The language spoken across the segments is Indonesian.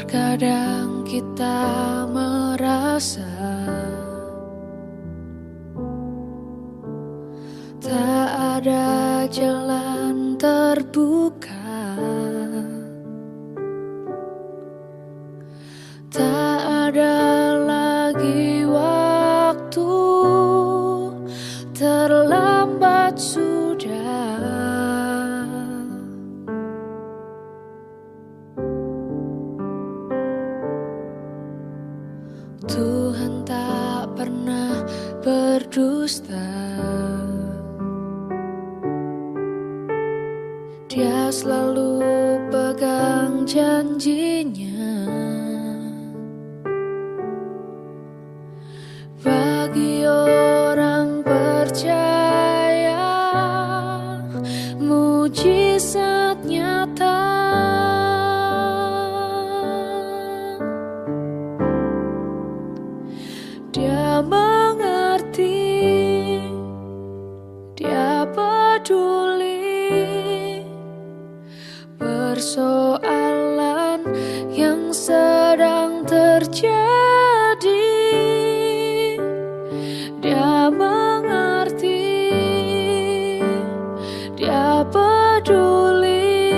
Terkadang kita merasa tak ada jalan terbuka, tak ada lagi waktu, terlambat sudah. Tuhan tak pernah berdusta. Dia selalu pegang janjinya. Bagi orang percaya, mujizat nyata. Dia mengerti, dia peduli persoalan yang sedang terjadi. Dia mengerti, dia peduli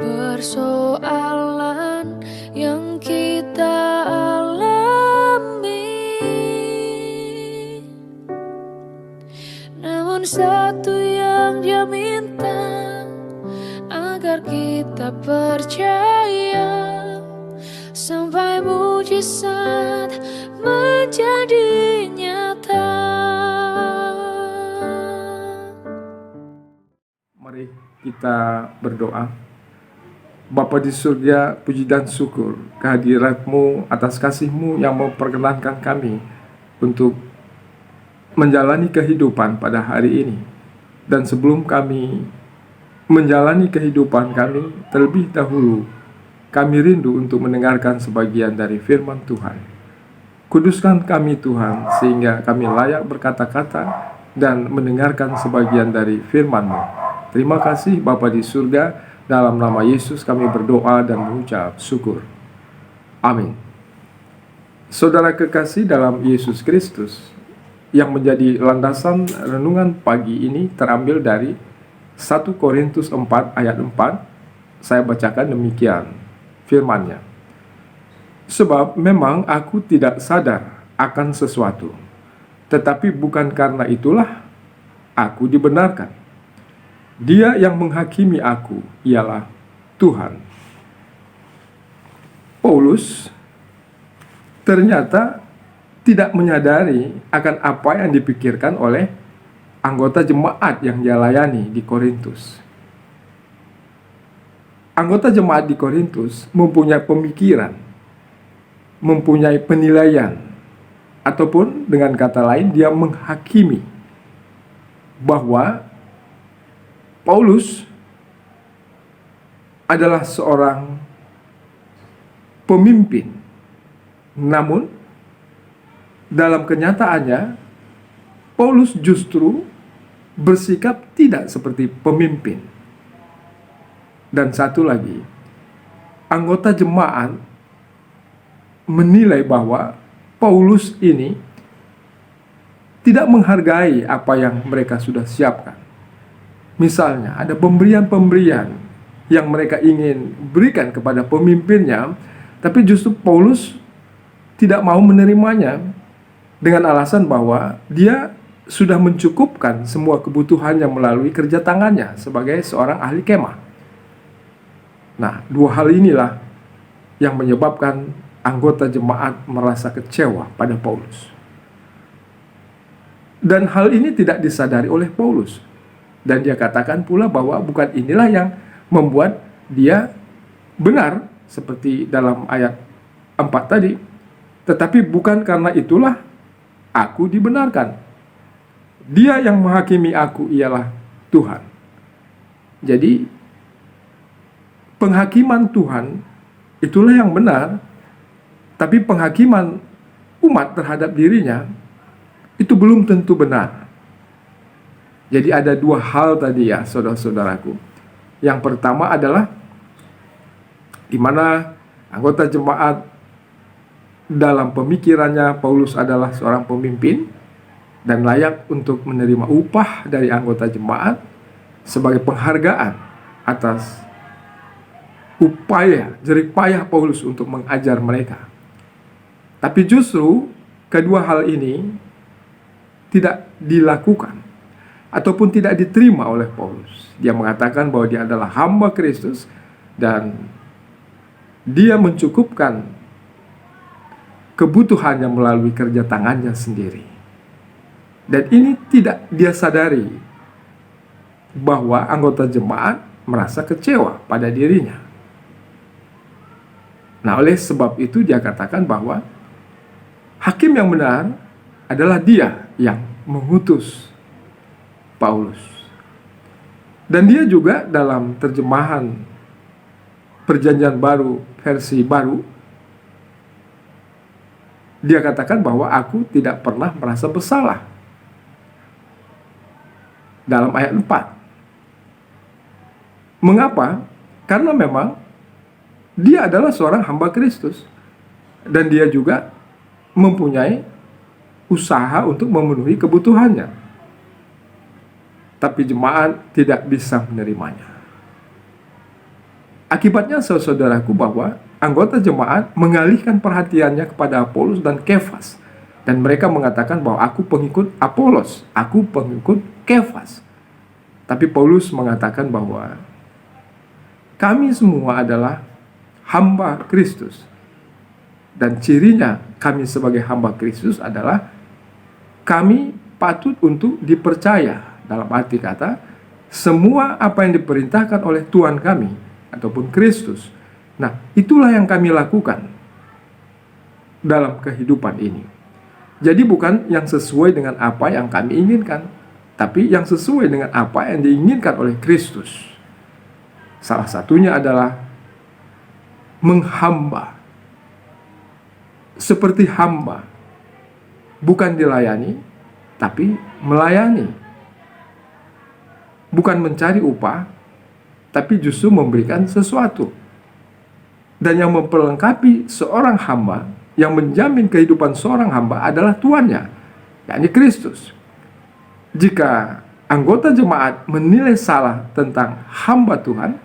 persoalan yang kita alami. Namun satu yang dia minta, agar kita percaya sampai mujizat menjadi nyata. Mari kita berdoa. Bapa di surga, puji dan syukur kehadirat-Mu atas kasih-Mu yang memperkenankan kami untuk menjalani kehidupan pada hari ini. Dan sebelum kami menjalani kehidupan kami, terlebih dahulu kami rindu untuk mendengarkan sebagian dari firman Tuhan. Kuduskan kami Tuhan, sehingga kami layak berkata-kata dan mendengarkan sebagian dari firman-Mu. Terima kasih Bapa di surga, dalam nama Yesus kami berdoa dan mengucap syukur. Amin. Saudara kekasih dalam Yesus Kristus, yang menjadi landasan renungan pagi ini terambil dari 1 Korintus 4 ayat 4. Saya bacakan demikian firman-Nya. Sebab memang aku tidak sadar akan sesuatu, tetapi bukan karena itulah aku dibenarkan. Dia yang menghakimi aku ialah Tuhan. Paulus ternyata tidak menyadari akan apa yang dipikirkan oleh anggota jemaat yang dia layani di Korintus. Anggota jemaat di Korintus mempunyai pemikiran, mempunyai penilaian, ataupun dengan kata lain dia menghakimi bahwa Paulus adalah seorang pemimpin. Namun dalam kenyataannya Paulus justru bersikap tidak seperti pemimpin. Dan satu lagi, anggota jemaat menilai bahwa Paulus ini tidak menghargai apa yang mereka sudah siapkan. Misalnya, ada pemberian-pemberian yang mereka ingin berikan kepada pemimpinnya, tapi justru Paulus tidak mau menerimanya dengan alasan bahwa dia sudah mencukupkan semua kebutuhannya melalui kerja tangannya sebagai seorang ahli kemah. Nah, dua hal inilah yang menyebabkan anggota jemaat merasa kecewa pada Paulus. Dan hal ini tidak disadari oleh Paulus. Dan dia katakan pula bahwa bukan inilah yang membuat dia benar, seperti dalam ayat 4 tadi. Tetapi bukan karena itulah aku dibenarkan. Dia yang menghakimi aku ialah Tuhan. Jadi penghakiman Tuhan itulah yang benar, tapi penghakiman umat terhadap dirinya itu belum tentu benar. Jadi ada dua hal tadi ya saudara-saudaraku. Yang pertama adalah di mana anggota jemaat dalam pemikirannya Paulus adalah seorang pemimpin dan layak untuk menerima upah dari anggota jemaat sebagai penghargaan atas upaya, jerih payah Paulus untuk mengajar mereka. Tapi justru kedua hal ini tidak dilakukan ataupun tidak diterima oleh Paulus. Dia mengatakan bahwa dia adalah hamba Kristus dan dia mencukupkan kebutuhannya melalui kerja tangannya sendiri. Dan ini tidak dia sadari bahwa anggota jemaat merasa kecewa pada dirinya. Nah, oleh sebab itu dia katakan bahwa hakim yang benar adalah dia yang mengutus Paulus. Dan dia juga dalam terjemahan Perjanjian Baru versi baru, dia katakan bahwa aku tidak pernah merasa bersalah. Dalam ayat 4. Mengapa? Karena memang dia adalah seorang hamba Kristus. Dan dia juga mempunyai usaha untuk memenuhi kebutuhannya. Tapi jemaat tidak bisa menerimanya. Akibatnya saudaraku bahwa anggota jemaat mengalihkan perhatiannya kepada Apolos dan Kefas. Dan mereka mengatakan bahwa aku pengikut Apolos, aku pengikut Kefas. Tapi Paulus mengatakan bahwa kami semua adalah hamba Kristus. Dan cirinya kami sebagai hamba Kristus adalah kami patut untuk dipercaya. Dalam arti kata, semua apa yang diperintahkan oleh Tuhan kami ataupun Kristus, nah itulah yang kami lakukan dalam kehidupan ini. Jadi bukan yang sesuai dengan apa yang kami inginkan, tapi yang sesuai dengan apa yang diinginkan oleh Kristus. Salah satunya adalah menghamba. Seperti hamba, bukan dilayani, tapi melayani. Bukan mencari upah, tapi justru memberikan sesuatu. Dan yang memperlengkapi seorang hamba, yang menjamin kehidupan seorang hamba adalah tuannya, yakni Kristus. Jika anggota jemaat menilai salah tentang hamba Tuhan,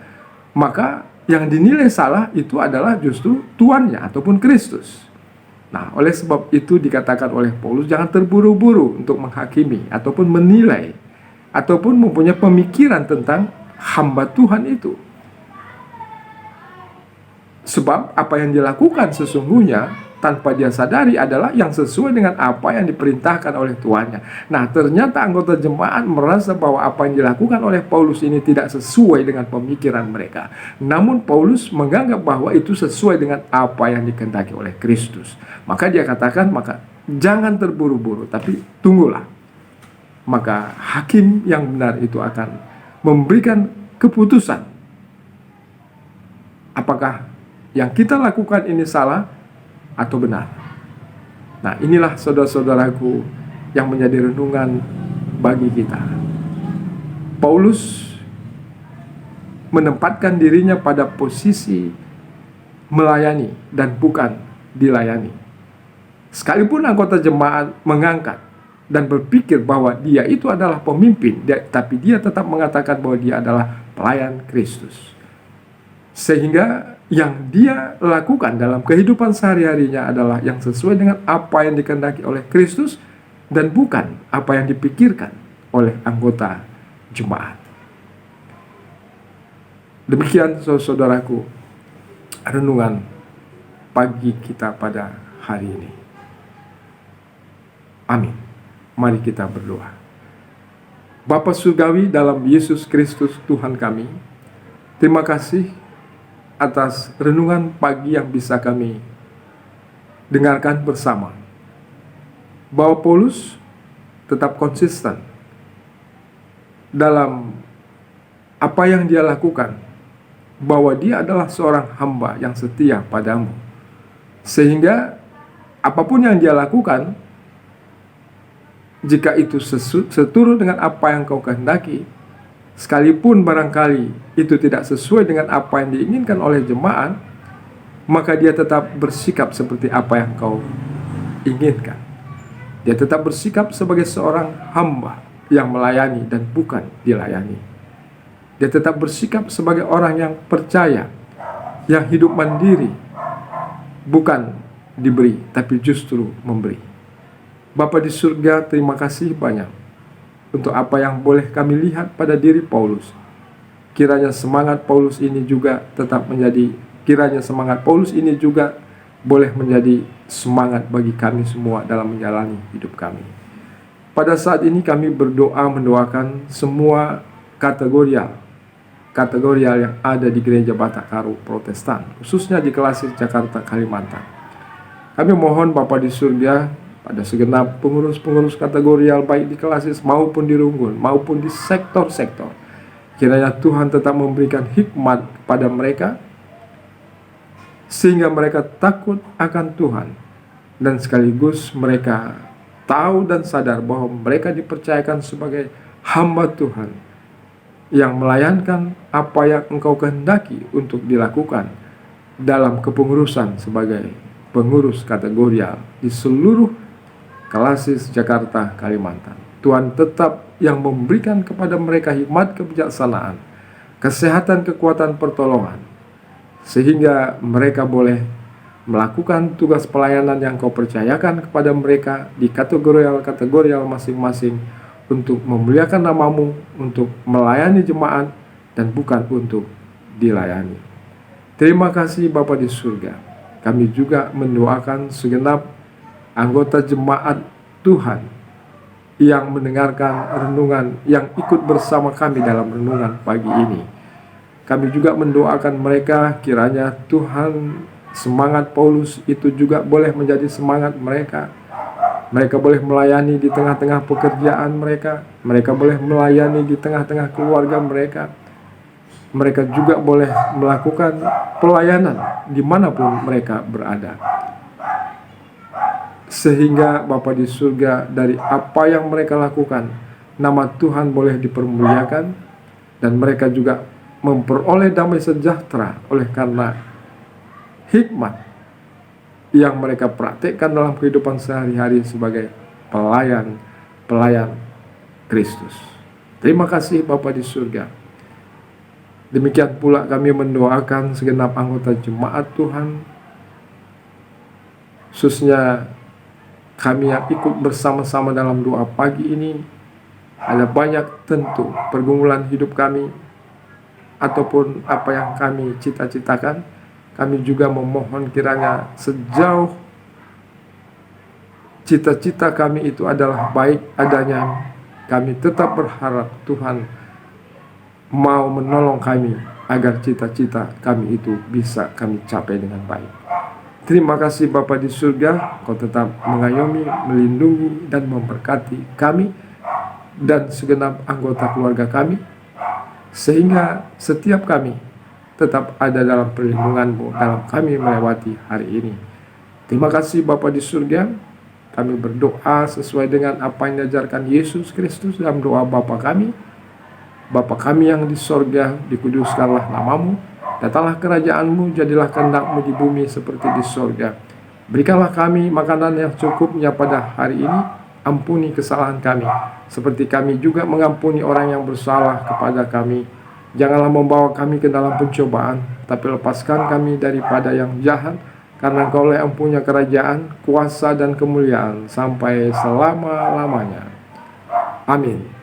maka yang dinilai salah itu adalah justru tuannya ataupun Kristus. Nah, oleh sebab itu dikatakan oleh Paulus, jangan terburu-buru untuk menghakimi ataupun menilai ataupun mempunyai pemikiran tentang hamba Tuhan itu. Sebab apa yang dilakukan sesungguhnya tanpa dia sadari adalah yang sesuai dengan apa yang diperintahkan oleh tuannya. Nah, ternyata anggota jemaat merasa bahwa apa yang dilakukan oleh Paulus ini tidak sesuai dengan pemikiran mereka. Namun Paulus menganggap bahwa itu sesuai dengan apa yang dikehendaki oleh Kristus. Maka dia katakan, maka jangan terburu-buru, tapi tunggulah. Maka hakim yang benar itu akan memberikan keputusan. Apakah yang kita lakukan ini salah atau benar? Nah, inilah saudara-saudaraku yang menjadi renungan bagi kita. Paulus menempatkan dirinya pada posisi melayani dan bukan dilayani. Sekalipun anggota jemaat mengangkat dan berpikir bahwa dia itu adalah pemimpin, tapi dia tetap mengatakan bahwa dia adalah pelayan Kristus. Sehingga yang dia lakukan dalam kehidupan sehari-harinya adalah yang sesuai dengan apa yang dikehendaki oleh Kristus dan bukan apa yang dipikirkan oleh anggota jemaat. Demikian saudaraku renungan pagi kita pada hari ini. Amin. Mari kita berdoa. Bapa Surgawi dalam Yesus Kristus Tuhan kami, terima kasih atas renungan pagi yang bisa kami dengarkan bersama. Bahwa Paulus tetap konsisten dalam apa yang dia lakukan, bahwa dia adalah seorang hamba yang setia padamu. Sehingga apapun yang dia lakukan, jika itu seturut dengan apa yang kau kehendaki, sekalipun barangkali itu tidak sesuai dengan apa yang diinginkan oleh jemaat, maka dia tetap bersikap seperti apa yang kau inginkan. Dia tetap bersikap sebagai seorang hamba yang melayani dan bukan dilayani. Dia tetap bersikap sebagai orang yang percaya, yang hidup mandiri, bukan diberi, tapi justru memberi. Bapa di surga, terima kasih banyak untuk apa yang boleh kami lihat pada diri Paulus. Kiranya semangat Paulus ini juga boleh menjadi semangat bagi kami semua dalam menjalani hidup kami. Pada saat ini kami mendoakan semua kategorial yang ada di Gereja Batak-Karo Protestan, khususnya di Klasis Jakarta, Kalimantan. Kami mohon Bapa di surga pada segenap pengurus-pengurus kategorial baik di Klasis maupun di Runggun maupun di sektor-sektor, kiranya Tuhan tetap memberikan hikmat kepada mereka sehingga mereka takut akan Tuhan, dan sekaligus mereka tahu dan sadar bahwa mereka dipercayakan sebagai hamba Tuhan yang melayankan apa yang Engkau kehendaki untuk dilakukan dalam kepengurusan sebagai pengurus kategorial di seluruh Klasis Jakarta, Kalimantan. Tuhan tetap yang memberikan kepada mereka hikmat kebijaksanaan, kesehatan, kekuatan, pertolongan, sehingga mereka boleh melakukan tugas pelayanan yang Kau percayakan kepada mereka di kategorial masing-masing, untuk memuliakan nama-Mu, untuk melayani jemaat, dan bukan untuk dilayani. Terima kasih Bapa di surga. Kami juga mendoakan segenap anggota jemaat Tuhan yang mendengarkan renungan, yang ikut bersama kami dalam renungan pagi ini. Kami juga mendoakan mereka, kiranya Tuhan, semangat Paulus itu juga boleh menjadi semangat mereka. Mereka boleh melayani di tengah-tengah pekerjaan mereka. Mereka boleh melayani di tengah-tengah keluarga mereka. Mereka juga boleh melakukan pelayanan dimanapun mereka berada. Sehingga Bapa di surga, dari apa yang mereka lakukan, nama Tuhan boleh dipermuliakan, dan mereka juga memperoleh damai sejahtera oleh karena hikmat yang mereka praktekkan dalam kehidupan sehari-hari sebagai pelayan Kristus. Terima kasih Bapa di surga. Demikian pula kami mendoakan segenap anggota jemaat Tuhan, khususnya kami yang ikut bersama-sama dalam doa pagi ini. Ada banyak tentu pergumulan hidup kami ataupun apa yang kami cita-citakan. Kami juga memohon kiranya sejauh cita-cita kami itu adalah baik adanya, kami tetap berharap Tuhan mau menolong kami agar cita-cita kami itu bisa kami capai dengan baik. Terima kasih Bapa di surga, Kau tetap mengayomi, melindungi, dan memberkati kami dan segenap anggota keluarga kami, sehingga setiap kami tetap ada dalam perlindungan-Mu dalam kami melewati hari ini. Terima kasih Bapa di surga. Kami berdoa sesuai dengan apa yang diajarkan Yesus Kristus dalam doa Bapa kami. Bapa kami yang di sorga, dikuduskanlah nama-Mu, datanglah kerajaan-Mu, jadilah kehendak-Mu di bumi seperti di sorga. Berikanlah kami makanan yang cukupnya pada hari ini. Ampuni kesalahan kami, seperti kami juga mengampuni orang yang bersalah kepada kami. Janganlah membawa kami ke dalam pencobaan, tapi lepaskan kami daripada yang jahat, karena Engkau yang punya kerajaan, kuasa, dan kemuliaan sampai selama-lamanya. Amin.